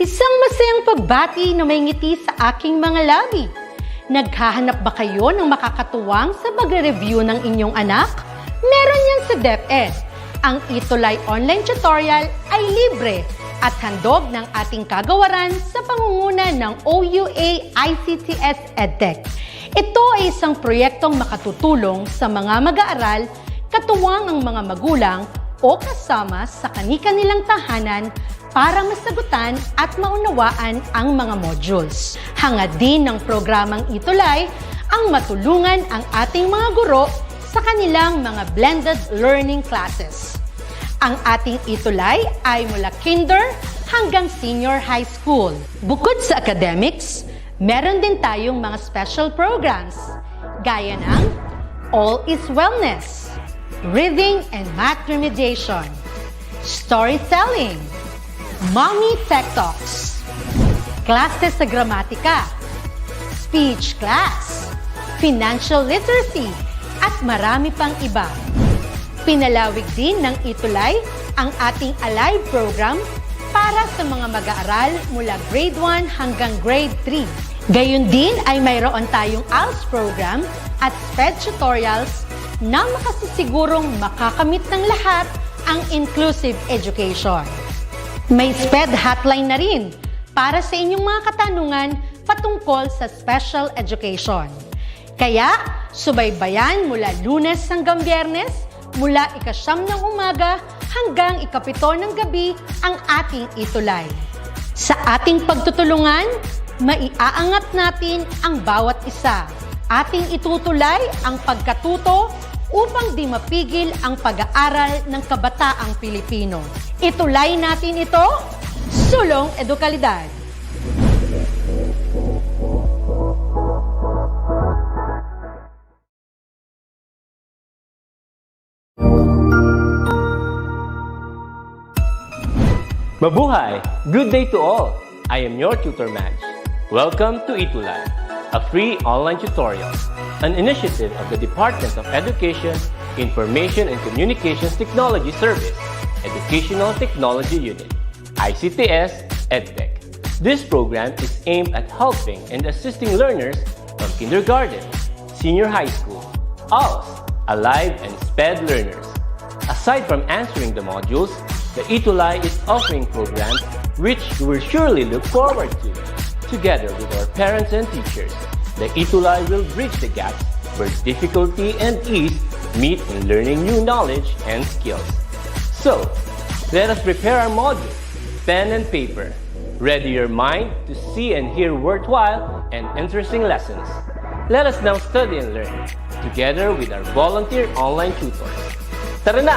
Isang masayang pagbati na may ngiti sa aking mga labi. Naghahanap ba kayo ng makakatuwang sa pagre-review ng inyong anak? Meron yan sa DepEd. Ang ETUlay online tutorial ay libre at handog ng ating kagawaran sa pangunguna ng OUA ICTS EdTech. Ito ay isang proyektong makatutulong sa mga mag-aaral, katuwang ang mga magulang o kasama sa kani-kanilang tahanan para masagutan at maunawaan ang mga modules. Hangad din ng programang ETUlay ang matulungan ang ating mga guro sa kanilang mga blended learning classes. Ang ating ETUlay ay mula kinder hanggang senior high school. Bukod sa academics, meron din tayong mga special programs gaya ng All is Wellness, Reading and Math Remediation, Storytelling, Mommy Tech Talks, Classes sa Gramatika, Speech Class, Financial Literacy, at marami pang iba. Pinalawig din ng ETUlay ang ating Alive program para sa mga mag-aaral mula grade 1 hanggang grade 3. Gayon din ay mayroon tayong ALS program at SPED tutorials na makasisigurong makakamit ng lahat ang inclusive education. May SPED hotline na rin para sa inyong mga katanungan patungkol sa special education. Kaya, subaybayan mula Lunes hanggang Biyernes, mula 9 ng umaga hanggang 7 ng gabi ang ating ETUlay. Sa ating pagtutulungan, maiaangat natin ang bawat isa. Ating itutulay ang pagkatuto upang di mapigil ang pag-aaral ng kabataang Pilipino. Itulay natin ito, sulong edukalidad. Mabuhay! Good day to all! I am your tutor Madge. Welcome to ETUlay, a free online tutorial, an initiative of the Department of Education, Information and Communications Technology Service, Educational Technology Unit, ICTS EdTech. This program is aimed at helping and assisting learners from kindergarten, senior high school, ALS, Alive, and SPED learners. Aside from answering the modules, the ETUlay is offering programs which you will surely look forward to. Together with our parents and teachers, the ETUlay will bridge the gaps where difficulty and ease meet in learning new knowledge and skills. So, let us prepare our modules, pen and paper. Ready your mind to see and hear worthwhile and interesting lessons. Let us now study and learn, together with our volunteer online tutors. Tara na!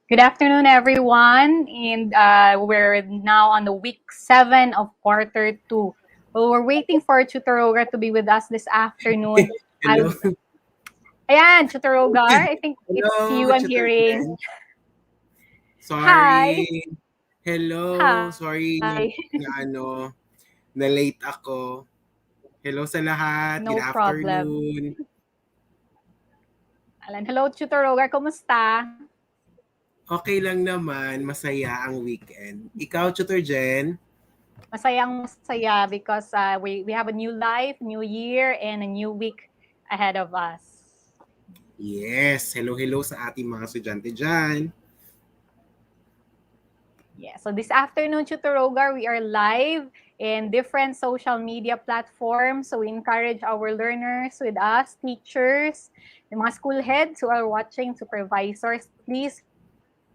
Good afternoon, everyone. And we're now on the week 7 of quarter 2. Well, we're waiting for Tutor Rogar to be with us this afternoon. Hello. Ayan, Tutor Rogar. I think it's you I'm hearing. Sorry. Hi. Hello. Hi. Sorry na late ako. Hello sa lahat. No Good problem. afternoon. Hello, Tutor Rogar. Kumusta? Okay lang naman. Masaya ang weekend. Ikaw, Tutor Jen? Masaya because we have a new life, new year, and a new week ahead of us. Yes. Hello sa ating mga estudyante dyan. Yeah, so this afternoon, Tutor Rogar, we are live in different social media platforms. So we encourage our learners with us, teachers, the mga school heads who are watching, supervisors, please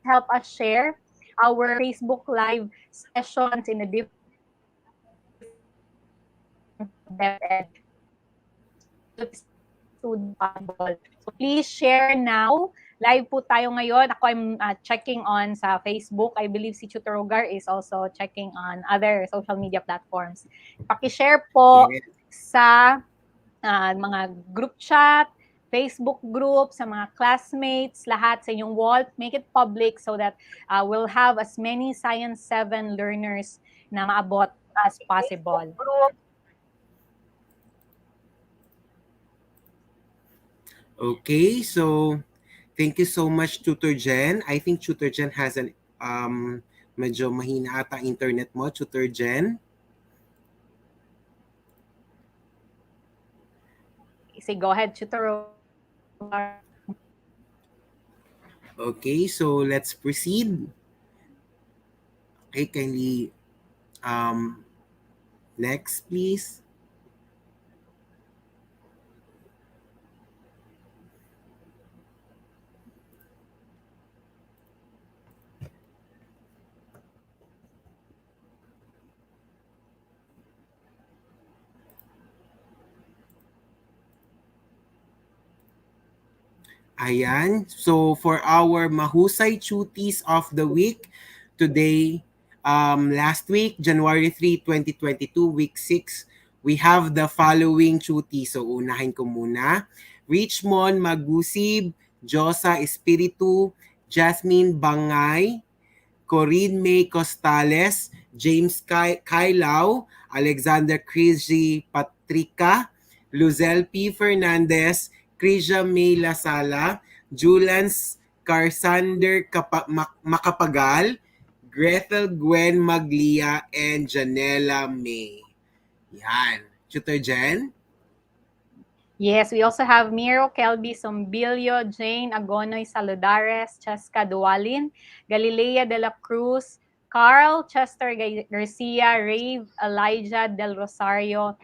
help us share our Facebook Live sessions in a different DepEd. So please share now. Live po tayo ngayon. Ako I'm checking on sa Facebook. I believe si Tutor Rogar is also checking on other social media platforms. Paki-share po sa mga group chat, Facebook group, sa mga classmates, lahat sa inyong wall. Make it public so that we'll have as many Science 7 learners na maabot as possible. Okay, so thank you so much, Tutor Jen. I think Tutor Jen has an medyo mahina ata internet mo, Tutor Jen. Say, go ahead, Tutor. Okay, so let's proceed. Okay, kindly um next please. Ayan. So for our mahusay chutis of the week, today, last week, January 3, 2022, week 6, we have the following chuti. So unahin ko muna. Richmond Magusib, Josa Espiritu, Jasmine Bangay, Corinne May Costales, James Kailau, Alexander Crisi Patrica, Luzel P. Fernandez, Krisha May Lasala, Julans Carsander Makapagal, Gretel Gwen Maglia, and Janela May. Yan. Tutor Jen? Yes, we also have Miro Kelby Sombilio, Jane Agonoy Saludares, Cheska Dualin, Galilea de la Cruz, Carl Chester Garcia, Rave Elijah Del Rosario,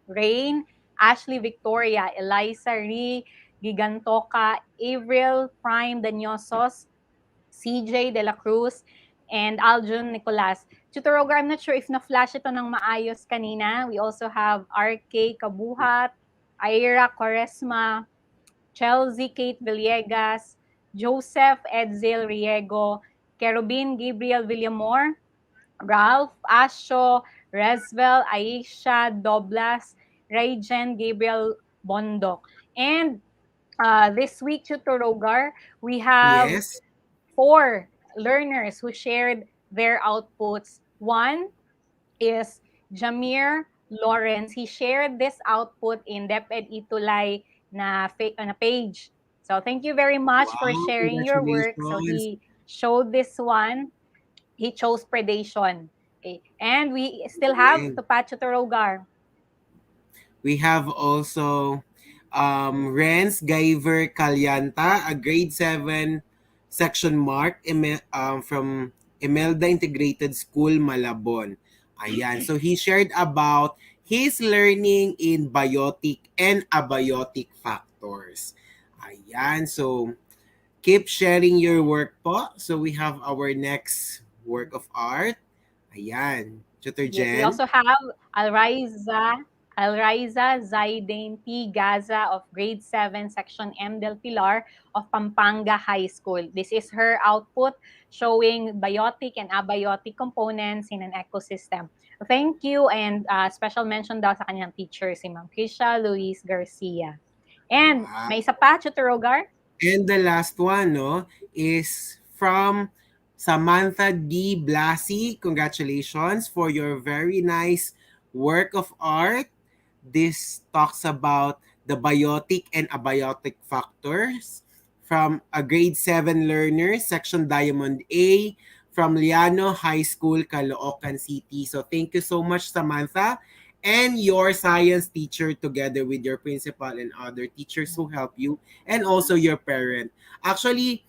Rain, Ashley Victoria, Eliza Ri, Gigantoka, Avril Prime Danyosos, CJ De La Cruz, and Aljun Nicolas. Tutor Roger, I'm not sure if na-flash ito ng maayos kanina. We also have RK Kabuhat, Ira Quaresma, Chelsea Kate Villegas, Joseph Edsel Riego, Kerubin Gabriel Villamor, Ralph Asho, Resvel Aisha Doblas, Rayjen Gabriel Bondok. And this week, Tutor Rogar, we have Yes. 4 learners who shared their outputs. One is Jamir Lawrence. He shared this output in DepEd ETUlay na page. So thank you very much for Wow, sharing your work. So congratulations. he showed this one. He chose predation. Okay. And we still have Galing. Tupac Rogar. We have also Renz Gaiver Calyanta, a grade 7 section mark from Imelda Integrated School, Malabon. Ayan. So he shared about his learning in biotic and abiotic factors. Ayan. So keep sharing your work po. So we have our next work of art. Ayan. Tutor Yes, we Jen. also have Alriza Zaidane P. Gaza of grade 7, section M del Pilar of Pampanga High School. This is her output showing biotic and abiotic components in an ecosystem. Thank you, and special mention daw sa kanyang teacher, si Ma'am Krisha Luis Garcia. And Wow. may isa pa, Tutor Rogar? And the last one, no, is from Samantha D. Blasi. Congratulations for your very nice work of art. This talks about the biotic and abiotic factors from a grade 7 learner, section Diamond A, from Liano High School, Caloocan City. So thank you so much, Samantha, and your science teacher together with your principal and other teachers who help you, and also your parent. Actually,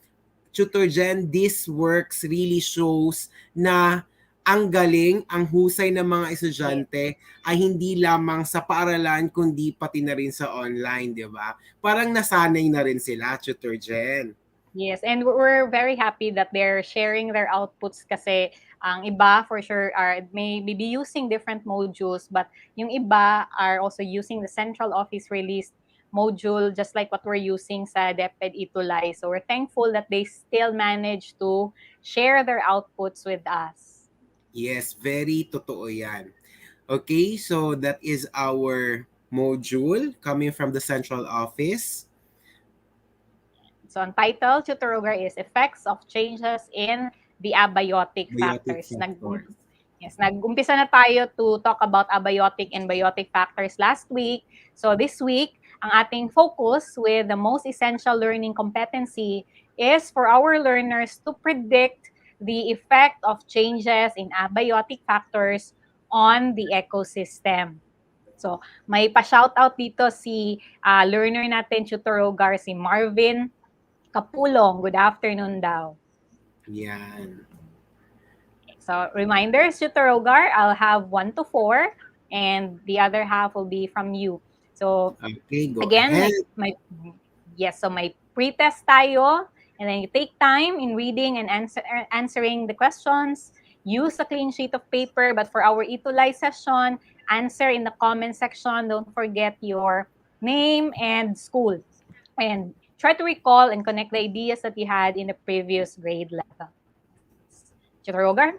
Tutor Jen, this works really shows na ang galing, ang husay ng mga estudyante ay hindi lamang sa paaralan kundi pati na rin sa online, di ba? Parang nasanay na rin sila, Tutor Jen. Yes, and we're very happy that they're sharing their outputs kasi ang iba for sure are may be using different modules, but yung iba are also using the central office released module just like what we're using sa DepEd ETUlay. So we're thankful that they still manage to share their outputs with us. Yes, very totoo yan. Okay, so that is our module coming from the central office. So ang title, Tutor Rogar, is Effects of Changes in the Abiotic Biotic Factors. factors. Nag-umpisa na tayo to talk about abiotic and biotic factors last week. So this week, ang ating focus with the most essential learning competency is for our learners to predict the effect of changes in abiotic factors on the ecosystem. So, may pa-shoutout dito si learner natin, Tutor Rogar, si Marvin Kapulong. Good afternoon daw. Yan. So, reminders, Tutor Rogar, I'll have 1 to 4 and the other half will be from you. So, Okay, go again, ahead. may pre-test tayo, and then you take time in reading and answering the questions. Use a clean sheet of paper, but for our ETUlay session, answer in the comment section. Don't forget your name and school. And try to recall and connect the ideas that you had in the previous grade level. Tutor Rogar?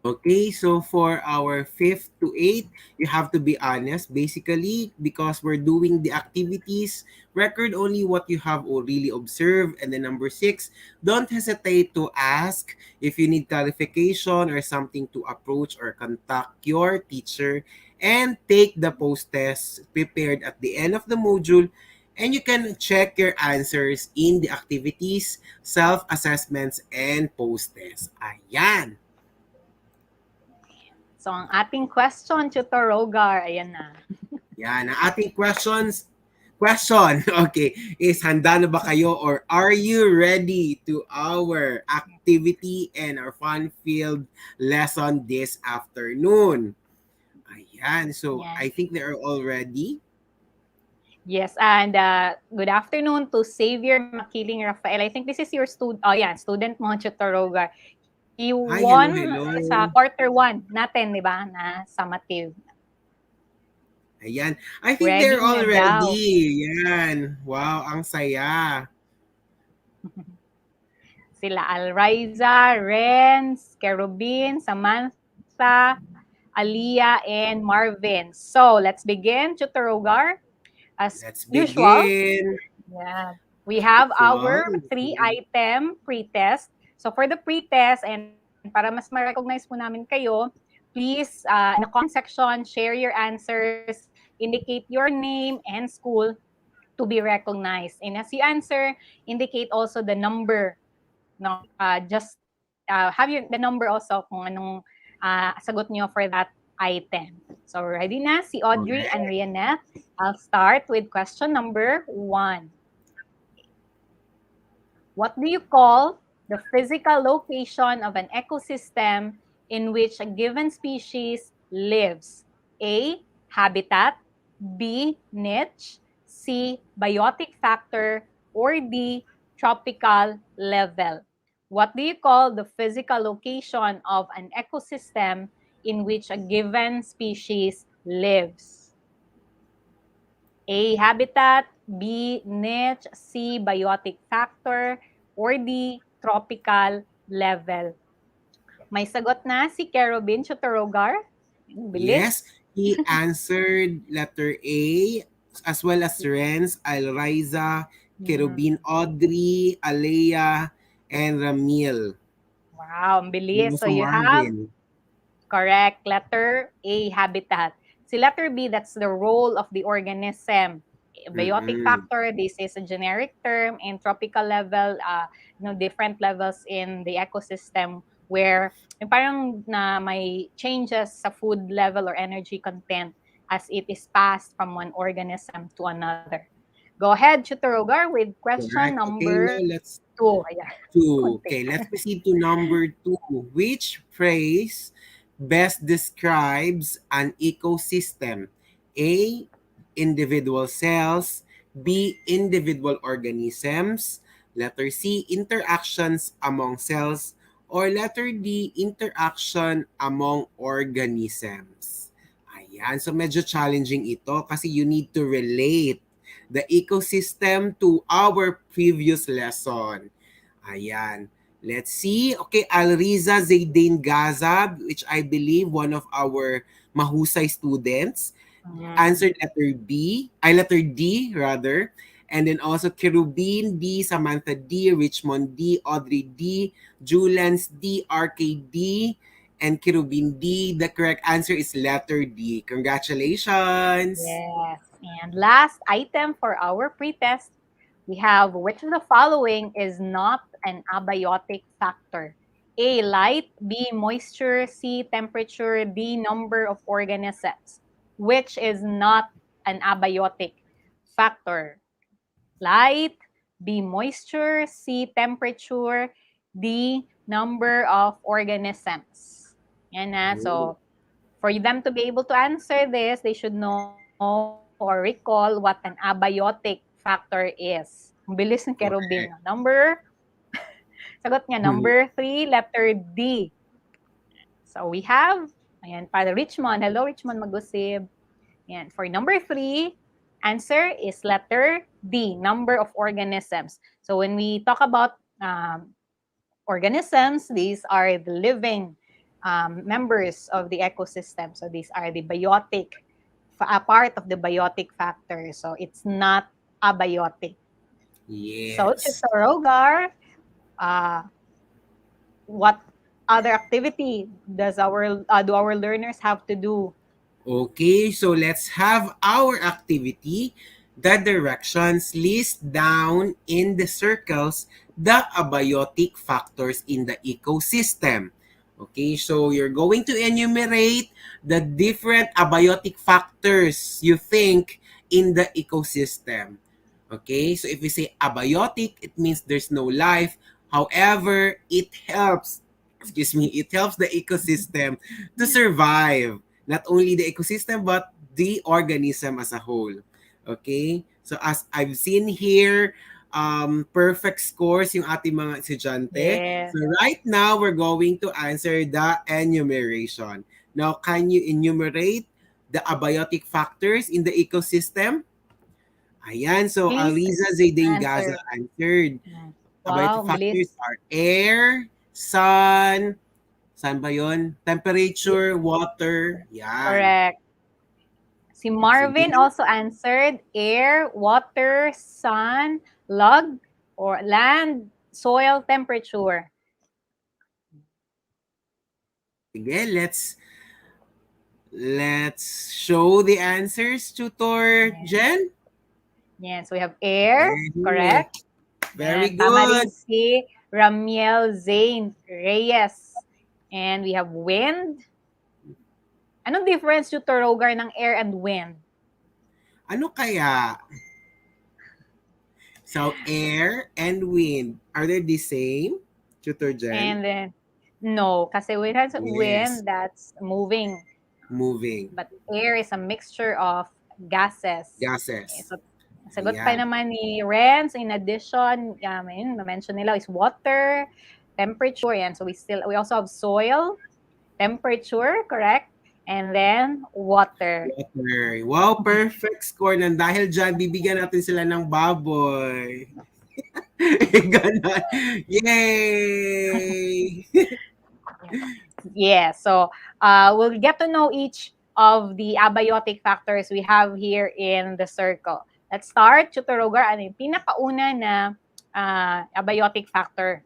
Okay, so for our 5th to 8th, you have to be honest. Basically, because we're doing the activities, record only what you have really observed. And then number 6, don't hesitate to ask if you need clarification or something to approach or contact your teacher. And take the post-test prepared at the end of the module. And you can check your answers in the activities, self-assessments, and post-tests. Ayan! So, ang ating question, Tutor Rogar, ayan na. Yan, ang ating question, okay, is handa na ba kayo or are you ready to our activity and our fun-filled lesson this afternoon? Ayan, so Yan. I think they are all ready. Yes, and good afternoon to Xavier Makiling Rafael. I think this is your student. Oh, yeah, student mo, Tutor Rogar. He Hi, won hello. sa quarter 1 natin, di ba, na summative. Ayan. I think Ready they're all na daw. ready. Yan. Wow, ang saya. Sila Alriza, Renz, Kerubin, Samantha, Aliyah, and Marvin. So, let's begin, Tutor Rogar. As Let's usual, begin. yeah, we have our Wow. 3-item pre-test. So for the pre-test, and para mas ma-recognize po namin kayo, please, in the comment section, share your answers, indicate your name and school to be recognized. And as you answer, indicate also the number. No, just have the number also kung anong sagot nyo for that item. So ready na si Audrey and Rianette. I'll start with question number 1. What do you call the physical location of an ecosystem in which a given species lives? A, habitat, B, niche, C, biotic factor, or D, tropical level. What do you call the physical location of an ecosystem in which a given species lives? A, habitat, B, niche, C, biotic factor, or D, tropical level. May sagot na si Kerubin Chotorogar. Yes, he answered letter A as well as Renz, Alriza, Kerubin, Audrey, Alea, and Ramil. Wow, ang bilis. So Also you have, Marvin. correct, letter A, habitat. Si letter B, that's the role of the organism. Biotic factor, this is a generic term, and tropical level, different levels in the ecosystem where parang na may changes sa food level or energy content as it is passed from one organism to another. Go ahead, Chutorogar, with question Correct. number Okay, now let's 2. Ayan. 2. Okay, let's proceed to number 2. Which phrase best describes an ecosystem? A, individual cells. B, individual organisms. Letter C, interactions among cells. Or letter D, interaction among organisms. Ayan, so medyo challenging ito kasi you need to relate the ecosystem to our previous lesson. Ayan. Let's see. Okay, Alriza Zaydain Gazab, which I believe one of our mahusay students, answered letter D rather. And then also Kerubin D, Samantha D, Richmond D, Audrey D, Julans D, RK D, and Kirubin D. The correct answer is letter D. Congratulations! Yes. And last item for our pretest, we have which of the following is not an abiotic factor? A, light, B, moisture, C, temperature, D, number of organisms. Which is not an abiotic factor? Light, B, moisture, C, temperature, D, number of organisms. Yan na. So, for them to be able to answer this, they should know or recall what an abiotic factor is. Ang bilis ng Kerubin. Correct. Sagot niya, number 3, letter D. So we have, ayan, para Richmond. Hello, Richmond Magusib. Ayan, for number 3, answer is letter D, number of organisms. So when we talk about organisms, these are the living members of the ecosystem. So these are the biotic, a part of the biotic factor. So it's not abiotic. Yes. So, Chitorogar, what other activity does do our learners have to do? Okay, so let's have our activity. The directions list down in the circles the abiotic factors in the ecosystem. Okay, so you're going to enumerate the different abiotic factors you think in the ecosystem. Okay, so if we say abiotic, it means there's no life. However, it helps the ecosystem to survive. Not only the ecosystem, but the organism as a whole. Okay? So as I've seen here, perfect scores yung ating mga estudyante. Yes. So right now, we're going to answer the enumeration. Now, can you enumerate the abiotic factors in the ecosystem? Ayan, so Please Aliza Zayden answer. Gaza answered. Abiotic Wow, factors bilis. are air, sun, saan ba yun? Temperature, water, yan. Correct. Si Marvin Sige. also answered air, water, sun, log, or land, soil, temperature. Sige, let's show the answers, Tutor Jen. Yes, we have air, correct. Very And tama rin good. si Ramiel Zane Reyes. And we have wind. Anong difference, Tutor Rogar, ng air and wind? Ano kaya? So, air and wind, are they the same, Tutor Jen? And then, no, kasi wind has Yes. wind that's moving. Moving. But air is a mixture of gases. Gases. Okay, so, sagot Ayan. pa naman ni Renz, in addition, na-mention nila is water, temperature, yan. So we also have soil, temperature, correct? And then water. Water. Wow, perfect score. Nang dahil dyan, bibigyan natin sila ng baboy. Ganon. Yay! Yeah, so we'll get to know each of the abiotic factors we have here in the circle. Let's start, Tutor Rogar, ano yung pinakauna na abiotic factor?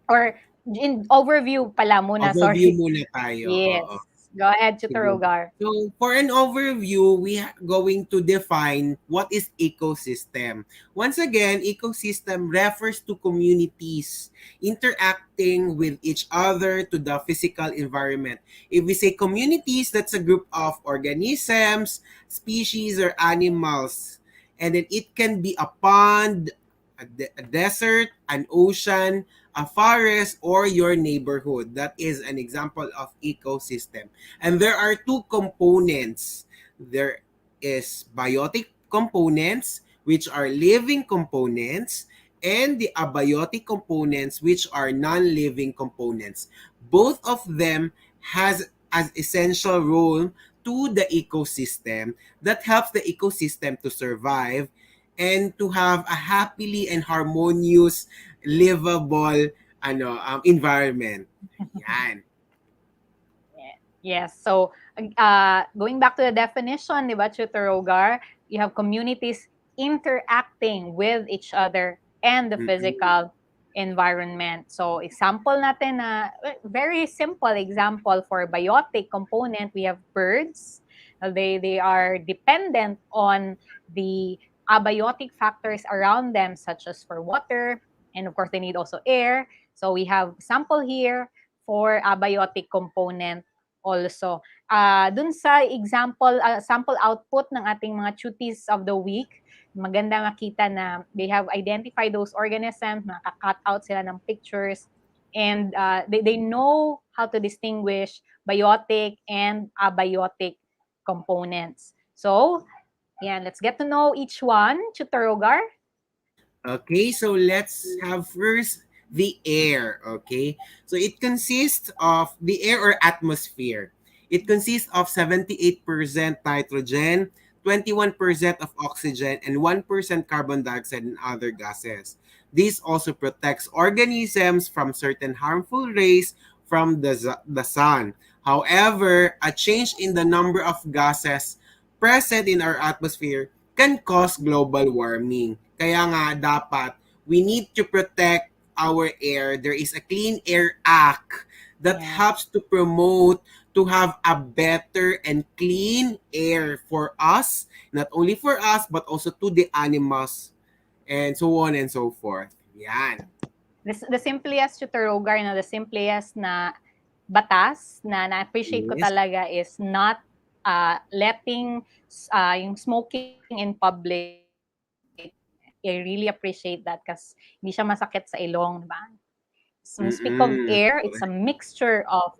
Or in overview pala muna, Overview sorry. muna tayo. Yes. Oo. Go ahead, Tutor Rogar. So, for an overview, we are going to define what is ecosystem. Once again, ecosystem refers to communities interacting with each other to the physical environment. If we say communities, that's a group of organisms, species, or animals. And then it can be a pond, a desert, an ocean, a forest, or your neighborhood. That is an example of ecosystem. And there are two components. There is biotic components, which are living components, and the abiotic components, which are non-living components. Both of them has an essential role to the ecosystem that helps the ecosystem to survive and to have a happily and harmonious livable environment. Yan. Yes. So, going back to the definition, di ba, Tutor Rogar, you have communities interacting with each other and the physical environment. So example natin na very simple example for biotic component, we have birds. They are dependent on the abiotic factors around them, such as for water, and of course they need also air. So we have sample here for abiotic component also. Dun sa example, sample output ng ating mga cuties of the week, maganda makita na they have identified those organisms, naka-cut out sila ng pictures, and they know how to distinguish biotic and abiotic components. So, yeah, let's get to know each one. Tutor Rogar? Okay, so let's have first the air. Okay, so it consists of the air or atmosphere. It consists of 78% nitrogen, 21% of oxygen, and 1% carbon dioxide and other gases. This also protects organisms from certain harmful rays from the sun. However, a change in the number of gases present in our atmosphere can cause global warming. Kaya nga dapat we need to protect our air. There is a Clean Air Act that helps to promote to have a better and clean air for us, not only for us but also to the animals and so on and so forth. Yan. The simplest Tutor Rogar, the simplest na batas na na-appreciate ko Yes. talaga is not letting yung smoking in public. I really appreciate that kasi hindi siya masakit sa ilong, diba? So, speak of air, it's a mixture of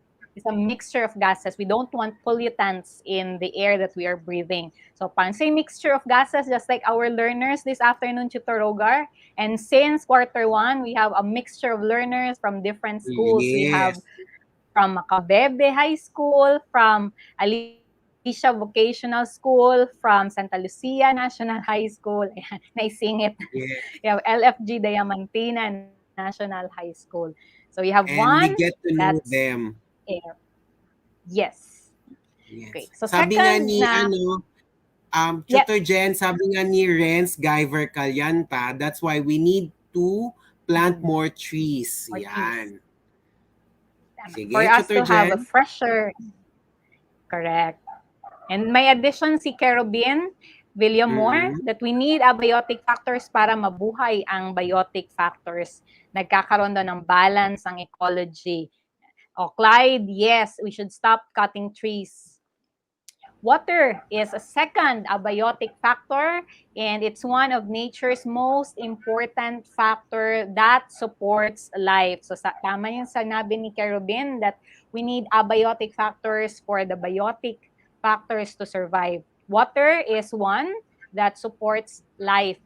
gases. We don't want pollutants in the air that we are breathing. So, parang say mixture of gases, just like our learners this afternoon, Tutor Rogar. And since Q1, we have a mixture of learners from different schools. Yes. We have from Macabebe High School, from Alicia Vocational School, from Santa Lucia National High School. Ayan, naising it. Yes. We have LFG Diamantina National High School. So we have And one we get to know that's them. air. Yes. Yes. Okay. So Sabi nga second ni na, Tutor Jen, sabi nga ni Renz Guyver Calyanta, that's why we need to plant more trees. More Yan. Sige, for us Tutor to have a Jen. fresher, correct. And may addition si Kerubin Villamore that we need abiotic factors para mabuhay ang biotic factors. Nagkakaroon daw ng balance ang ecology. O Clyde, yes, we should stop cutting trees. Water is a second abiotic factor, and it's one of nature's most important factor that supports life. So tama yung sinabi ni Kerubin that we need abiotic factors for the biotic factors to survive. Water is one that supports life.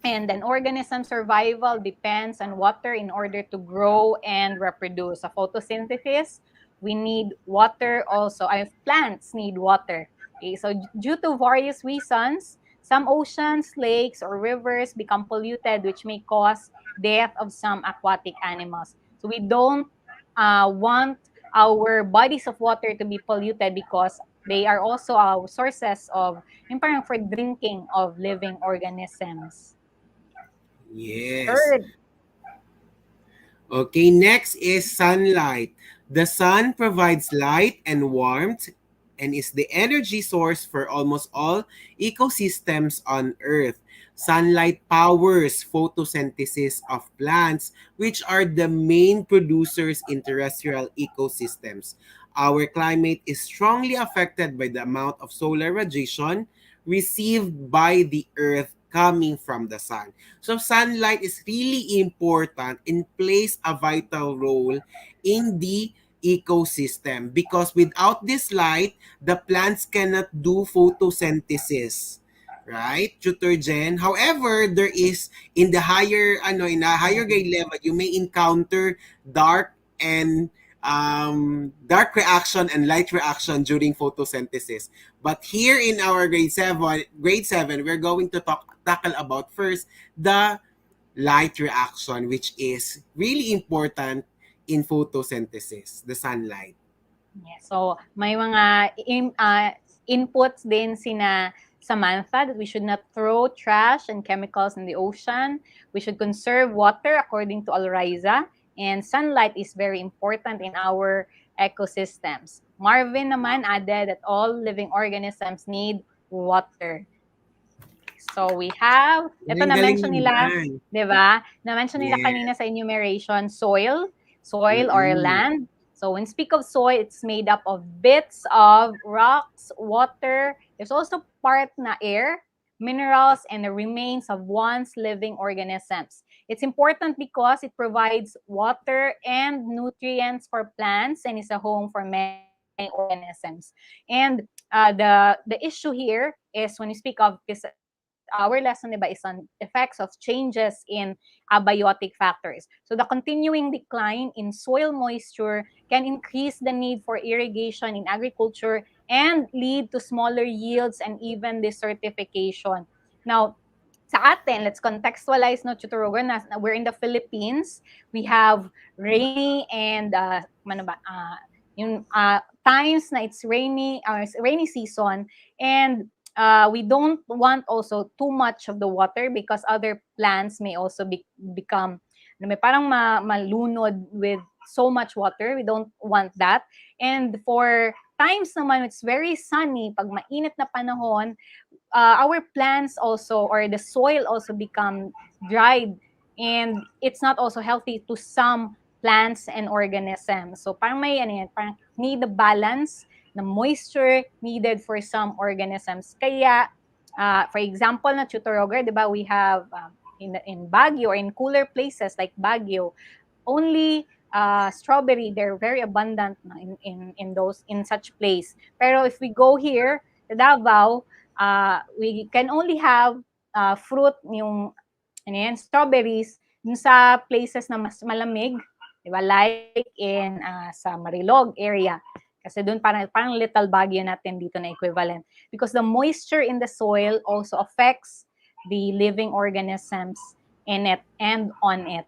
And an organism survival depends on water in order to grow and reproduce. Sa photosynthesis, we need water also. Plants need water. Okay, so due to various reasons, some oceans, lakes, or rivers become polluted, which may cause death of some aquatic animals. So we don't want our bodies of water to be polluted because they are also our sources of, parang for drinking of living organisms. Yes. Third. Okay, next is sunlight. The sun provides light and warmth and is the energy source for almost all ecosystems on Earth. Sunlight powers photosynthesis of plants, which are the main producers in terrestrial ecosystems. Our climate is strongly affected by the amount of solar radiation received by the Earth coming from the sun. So sunlight is really important and plays a vital role in the ecosystem because without this light, the plants cannot do photosynthesis. Right, Tutor Jen? However, there is in a higher grade level, you may encounter dark reaction and light reaction during photosynthesis. But here in our grade 7, we're going to tackle about first the light reaction, which is really important in photosynthesis, the sunlight. Yeah, so may mga inputs din Samantha, that we should not throw trash and chemicals in the ocean. We should conserve water according to Alriza. And sunlight is very important in our ecosystems. Marvin naman added that all living organisms need water. So we have, ito Galing na-mention nila, naman. di ba? Na-mention nila Yeah. kanina sa enumeration, soil or Mm-mm. land. So when speak of soil, it's made up of bits of rocks, water. There's also part na air, minerals, and the remains of once living organisms. It's important because it provides water and nutrients for plants and is a home for many organisms. And the issue here is when you speak of, because our lesson diba, is on effects of changes in abiotic factors. So the continuing decline in soil moisture can increase the need for irrigation in agriculture and lead to smaller yields and even desertification. Now, sa atin, let's contextualize no, Chuturogan, na we're in the Philippines. We have rainy and times na it's rainy season, and we don't want also too much of the water because other plants may also become may parang malunod with so much water. We don't want that. And for times naman it's very sunny, pag mainit na panahon, our plants also, or the soil also become dried, and it's not also healthy to some plants and organisms. So parang may parang need the balance the moisture needed for some organisms. Kaya, for example, na Chuturogar, di ba, we have in Baguio or in cooler places like Baguio, only strawberry, they're very abundant in such place. Pero if we go here to Davao, we can only have fruit, yung strawberries, dun sa places na mas malamig, di ba? Like in sa Marilog area. Kasi doon parang little Baguio natin dito na equivalent. Because the moisture in the soil also affects the living organisms in it and on it.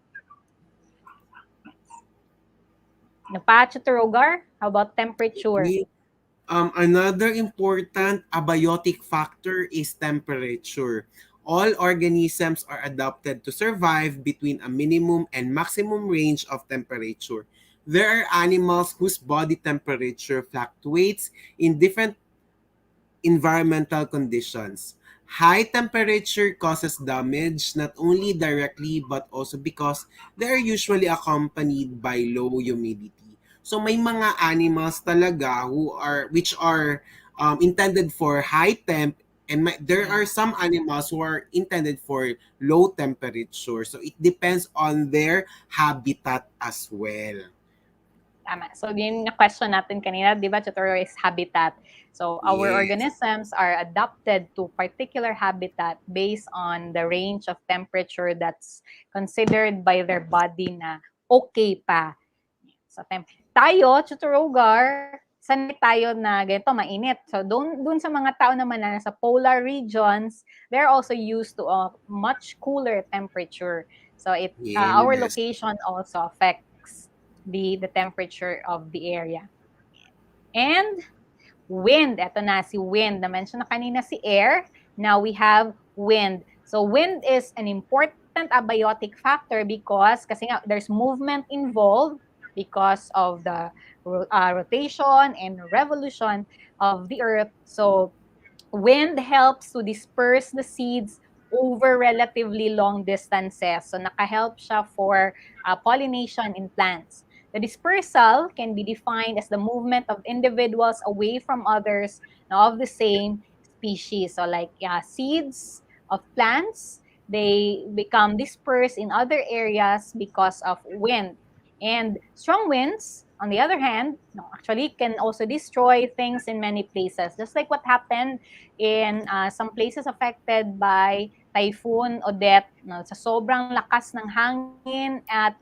Napatuturogar, how about temperature? Another important abiotic factor is temperature. All organisms are adapted to survive between a minimum and maximum range of temperature. There are animals whose body temperature fluctuates in different environmental conditions. High temperature causes damage not only directly but also because they are usually accompanied by low humidity. So may mga animals talaga which are intended for high temp, and there are some animals who are intended for low temperature. So it depends on their habitat as well. Tama. So, yun yung question natin kanina, di ba, tutorial is habitat. So, our Yes. organisms are adapted to particular habitat based on the range of temperature that's considered by their body na okay pa. So, tayo, Chuturogar, sanay tayo na ganito, mainit. So, doon sa mga tao naman na nasa polar regions, they're also used to a much cooler temperature. So, our Yes. location also affects the temperature of the area. And wind, eto na si wind. Na-mention na kanina si air. Now we have wind. So wind is an important abiotic factor because kasi nga there's movement involved because of the rotation and revolution of the earth. So wind helps to disperse the seeds over relatively long distances. So nakahelp siya for pollination in plants. The dispersal can be defined as the movement of individuals away from others of the same species. So like seeds of plants, they become dispersed in other areas because of wind. And strong winds, on the other hand, actually can also destroy things in many places. Just like what happened in some places affected by Typhoon Odette, sa sobrang lakas ng hangin at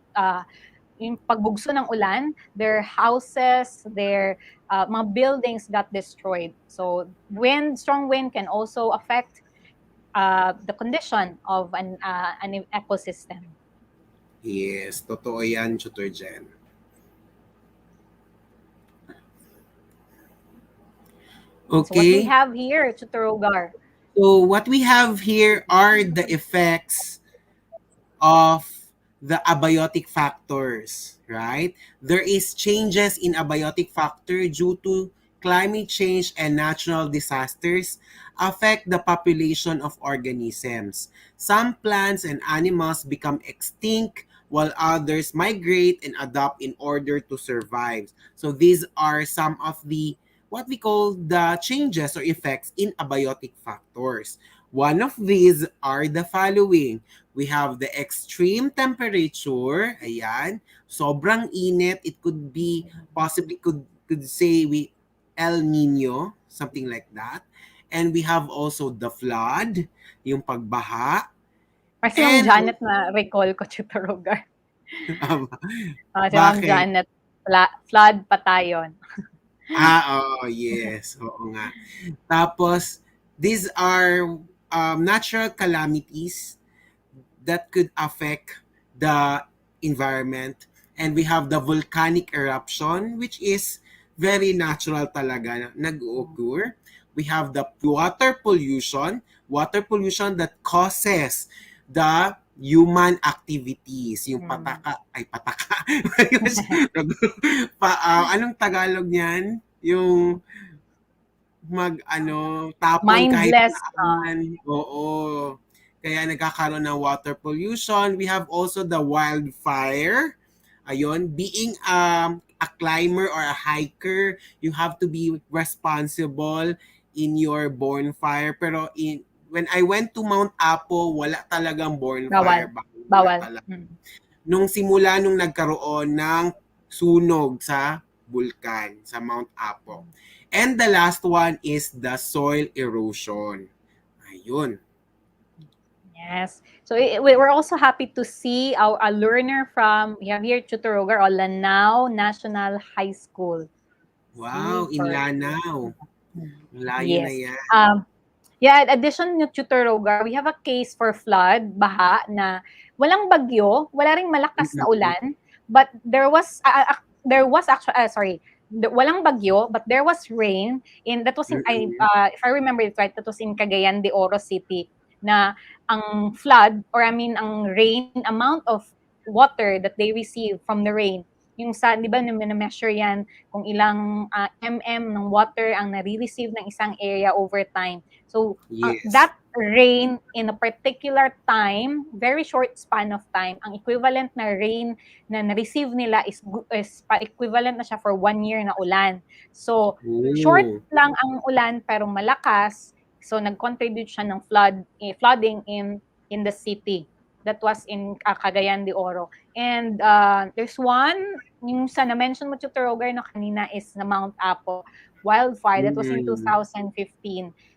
yung pagbugso ng ulan, their houses, their mga buildings got destroyed. So strong wind can also affect the condition of an ecosystem. Yes, totoo yan, Tutor Jen. So what we Okay. have here, Chuturogar. So what we have here are the effects of the abiotic factors, right? There is changes in abiotic factor due to climate change and natural disasters affect the population of organisms. Some plants and animals become extinct while others migrate and adapt in order to survive. So these are some of the what we call the changes or effects in abiotic factors. One of these are the following. We have the extreme temperature, ayan, sobrang init, it could be possibly could say we El Nino, something like that. And we have also the flood, yung pagbaha, Kasi Ma'am and Janet na recall ko, Tutor Rogar. Si Ma'am bakit? Janet, flood patayon. Yes, oo nga. Tapos, these are natural calamities that could affect the environment. And we have the volcanic eruption, which is very natural talaga nag-occur. We have the water pollution that causes the human activities. Yung pataka. Anong Tagalog niyan? Yung tapon kahit Mindless. saan. Oo. Kaya nagkakaroon ng water pollution. We have also the wildfire. Ayun, being a climber or a hiker, you have to be responsible in your bonfire. Pero when I went to Mount Apo, wala talagang bonfire. Wala Bawal. talaga. Nung nagkaroon ng sunog sa bulkan, sa Mount Apo. And the last one is the soil erosion. Ayun. Yes. So we're also happy to see a learner from, we have here Tutor Rogar, Lanao National High School. Wow, in Lanao. Layo na Yes. yan. In addition to Tutor Rogar, we have a case for flood, baha, na walang bagyo, wala ring malakas na ulan, but there was actually, walang bagyo, but there was rain, that was in, if I remember it right, that was in Cagayan de Oro City, na ang flood, or I mean, ang rain, amount of water that they receive from the rain, yung sa, di ba, na-measure yan kung ilang ng water ang nare-receive ng isang area over time. So, Yes. that rain in a particular time, very short span of time, ang equivalent na rain na na-receive nila is equivalent na siya for 1 year na ulan. So, short lang ang ulan pero malakas, so nag-contribute siya ng flooding in the city. That was in Cagayan de Oro. And there's one, yung sa na-mention mo, Tutor Rogar, no, kanina is na Mount Apo wildfire. That was in 2015.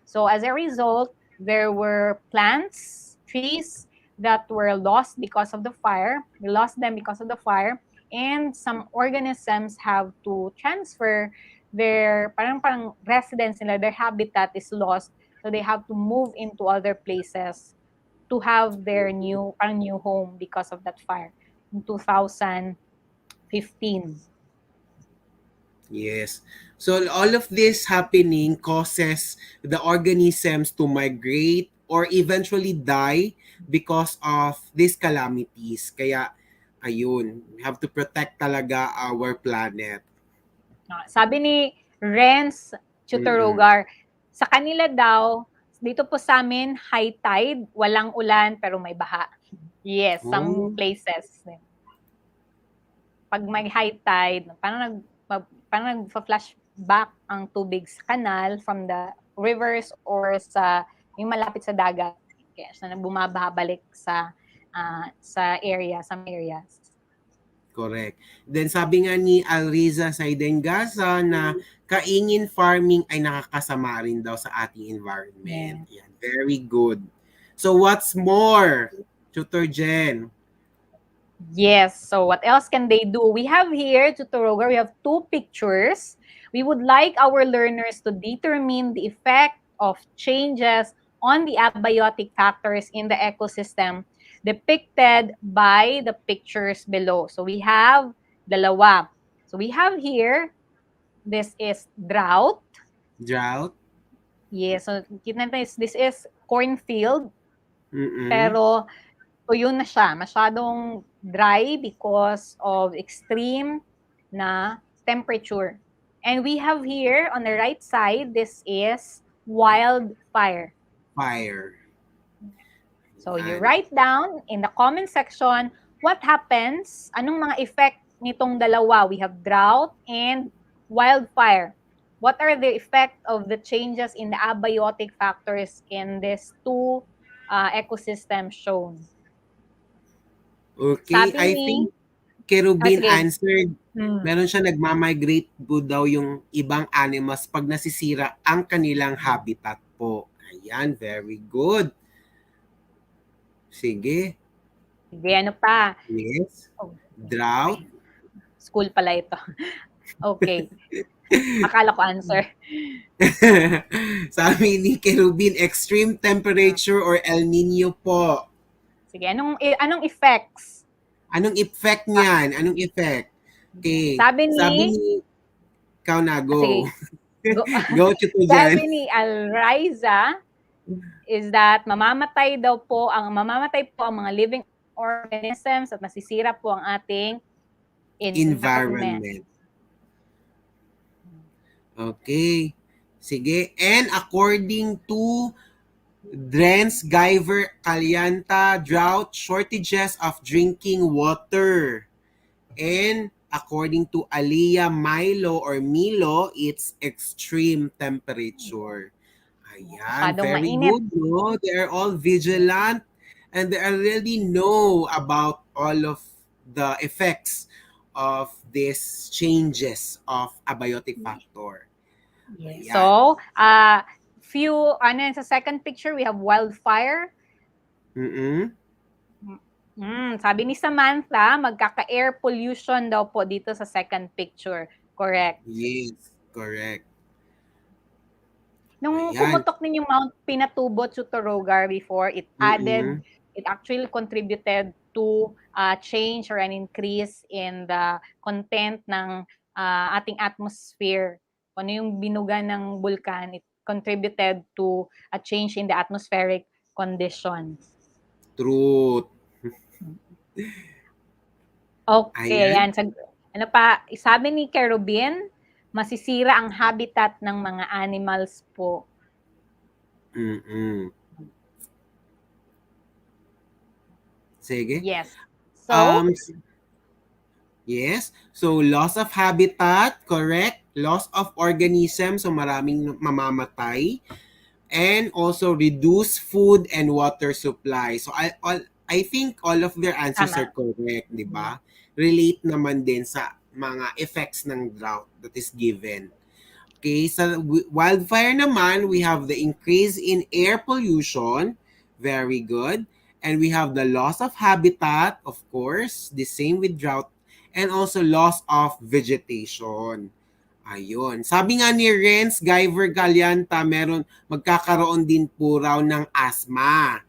So as a result, there were plants, trees that were lost because of the fire. We lost them because of the fire. And some organisms have to transfer their parang residence nila, their habitat is lost. So they have to move into other places to have their new home because of that fire in 2015. Yes. So all of this happening causes the organisms to migrate or eventually die because of these calamities. Kaya ayun, we have to protect talaga our planet. Sabi ni Renz Tutor Rogar, sa kanila daw, dito po sa amin, high tide, walang ulan, pero may baha. Yes, some places. Pag may high tide, parang nag-flash back ang tubig sa kanal from the rivers or sa yung malapit sa dagat. Kaya siya bumabalik sa some areas. Correct. Then sabi nga ni Alriza Saidengasa na kaingin farming ay nakakasama rin daw sa ating environment. Yeah. Very good. So what's more, Tutor Jen? Yes. So what else can they do? We have here, Tutor Rogar, we have 2 pictures. We would like our learners to determine the effect of changes on the abiotic factors in the ecosystem depicted by the pictures below. So we have dalawa. So we have here, this is drought. Yes, so kita natin this is cornfield, Mm-mm. pero tuyo na siya. Masyadong dry because of extreme na temperature. And we have here on the right side, this is wildfire. Fire. So you Yan. write down in the comment section what happens, anong mga effect nitong dalawa. We have drought and wildfire. What are the effect of the changes in the abiotic factors in these two ecosystems shown? Okay, Sabi I ni, think Kerubin sige. answered. Hmm. Meron siya nagmamigrate po daw yung ibang animals pag nasisira ang kanilang habitat po. Ayan, very good. Sige. Sige, ano pa? Yes. Oh, Drought. school pala ito. Okay. Akala ko answer. Sabi ni Kerubin, extreme temperature or El Nino po. Sige, anong effects? Anong effect niyan? Anong effect? Okay. Sabi ni, ikaw na, go. sige, go. Go to dyan. Sabi ni Alriza is that mamamatay po ang mga living organisms at masisira po ang ating environment. Okay. Sige. And according to Drens Guyver Kalyanta, drought, shortages of drinking water. And according to Aliyah Milo, it's extreme temperature. Ayan, Masyadong very mainit. good, no? They are all vigilant and they already know about all of the effects of these changes of abiotic factor. Ayan. So, sa second picture, we have wildfire. Mm-mm. Sabi ni Samantha, magkaka-air pollution daw po dito sa second picture. Correct. Yes, correct. Nung Ayan. pumutok din yung Mount Pinatubo Chutorogar before, it actually contributed to change or an increase in the content ng ating atmosphere. Kung ano yung binuga ng bulkan, it contributed to a change in the atmospheric conditions. Truth. Okay, Ayan. yan. Ano pa, sabi ni Kerubin, masisira ang habitat ng mga animals po. Sige. Yes. So, yes. So, loss of habitat, correct. Loss of organism, so maraming mamamatay. And also reduce food and water supply. So, I think all of their answers are correct, di ba? Relate naman din sa mga effects ng drought that is given. Okay, sa wildfire naman, we have the increase in air pollution. Very good. And we have the loss of habitat, of course, the same with drought, and also loss of vegetation. Ayun. Sabi nga ni Renz Guyver Galyanta, magkakaroon din po raw ng asthma.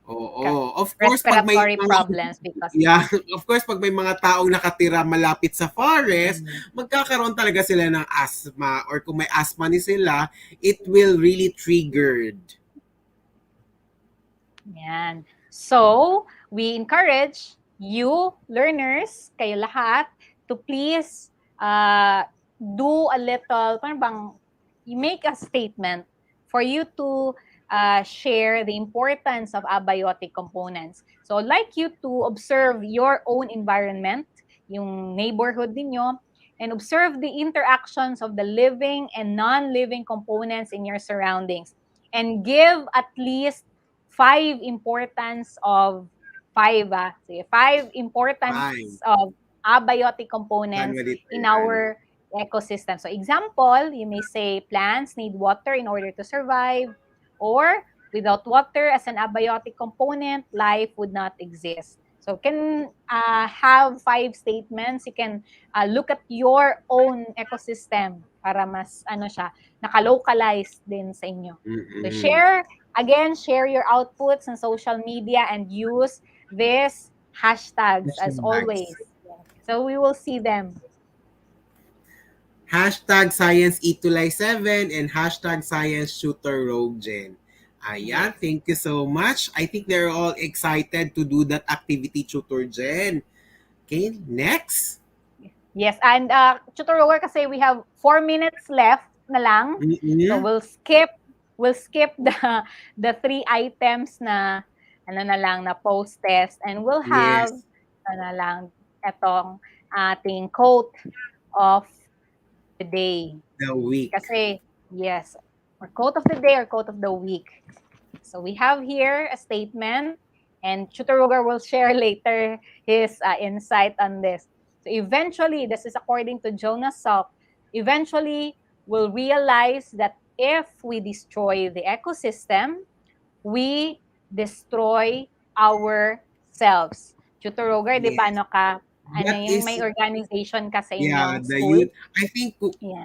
Oo. Of course, pag may problems because of course, pag may mga taong nakatira malapit sa forest, magkakaroon talaga sila ng asthma, or kung may asthma ni sila, it will really triggered. Yan. So, we encourage you, learners, kayo lahat, to please do a little, you make a statement for you to share the importance of abiotic components. So, I'd like you to observe your own environment, yung neighborhood ninyo, and observe the interactions of the living and non-living components in your surroundings. And give at least 5 importance of abiotic components in our ecosystem. So example, you may say plants need water in order to survive, or without water as an abiotic component, life would not exist. So you can have 5 statements. You can look at your own ecosystem para mas naka-localize din sa inyo. So share your outputs on social media and use these # as always. So we will see them. Hashtag Science ETUlay 7 and hashtag Science Shooter Rogue Gen. Ayan, thank you so much. I think they're all excited to do that activity, Tutor Jen. Okay, next. Yes, and Tutor Roger, kasi we have 4 minutes left na lang. So we'll skip the 3 items na na lang na post test, and we'll have na lang etong ating quote of the day. The week. Kasi yes, or quote of the day or quote of the week. So we have here a statement, and Tutor Roger will share later his insight on this. So eventually, this is according to Jonas Salk, eventually we'll realize that if we destroy the ecosystem, we destroy ourselves. Tutor Roger, di paano ka? May organization ka sa inyong the school? youth. I think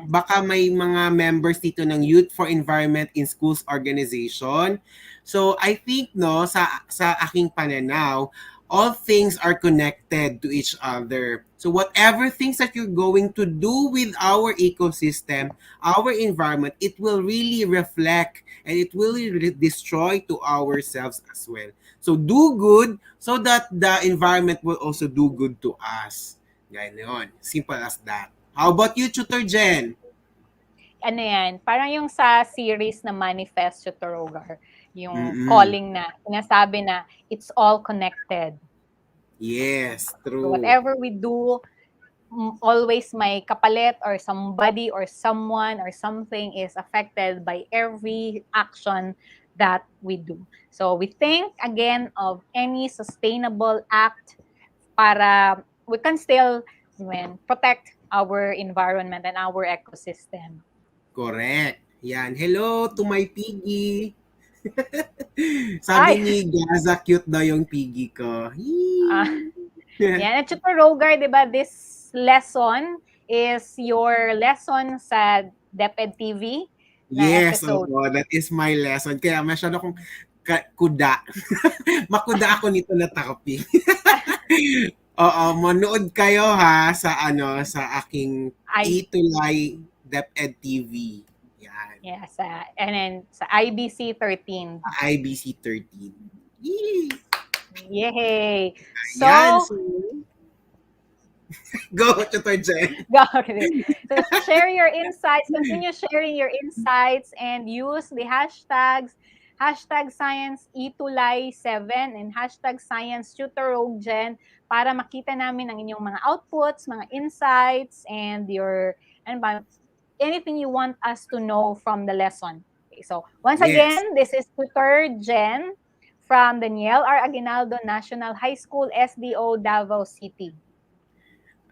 baka may mga members dito ng Youth for Environment in Schools organization. So I think sa aking pananaw, all things are connected to each other. So whatever things that you're going to do with our ecosystem, our environment, it will really reflect and it will destroy to ourselves as well. So do good so that the environment will also do good to us. Ganon. Simple as that. How about you, Tutor Jen? Ano yan? Parang yung sa series na Manifest, Tutor Roger. Yung calling na, sinasabi na it's all connected. Yes, true. So whatever we do, always may kapalit or somebody or someone or something is affected by every action that we do. So we think again of any sustainable act para we can still protect our environment and our ecosystem. Correct. Yan. Hello to my piggy. Sabi ni Gaza, cute daw yung piggy ko. Yan. At Tutor Roger, di ba, this lesson is your lesson sa DepEd TV na episode. Yes, that is my lesson. Kaya masyado akong kuda. Makuda ako nito na topic. Oo, manood kayo sa aking ETUlay DepEd TV. Yan. Yeah, and then sa IBC 13. IBC 13. Yay! So, go, Tutor Jen. Go. So share your insights, continue sharing your insights, and use the hashtags, #Science ETUlay 7 and #Science Tutor Rogue Gen para makita namin ang inyong mga outputs, mga insights, and anything you want us to know from the lesson. Okay, so once again, this is Tutor Jen from Daniel R. Aguinaldo National High School, SDO, Davao City.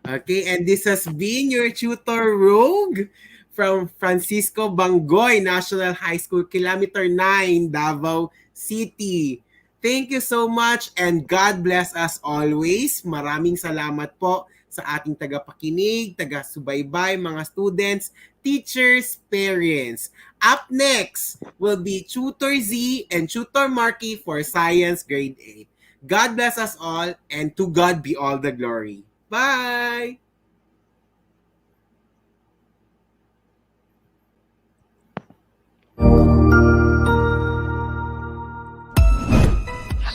Okay, and this has been your Tutor Rogue from Francisco Bangoy National High School, Kilometer 9, Davao City. Thank you so much and God bless us always. Maraming salamat po sa ating tagapakinig, taga-subaybay, mga students, teachers, parents. Up next will be Tutor Z and Tutor Marky for Science Grade 8. God bless us all and to God be all the glory. Bye!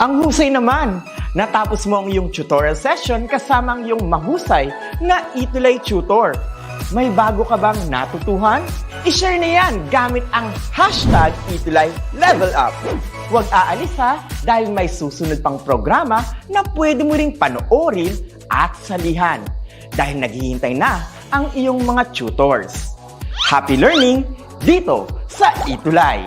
Ang husay naman! Natapos mo ang iyong tutorial session kasama ang iyong mahusay na ETUlay tutor. May bago ka bang natutuhan? I-share na yan gamit ang #ETUlayLevelUp. Huwag aalis dahil may susunod pang programa na pwede mo ring panoorin at salihan dahil naghihintay na ang iyong mga tutors. Happy learning dito sa ETUlay!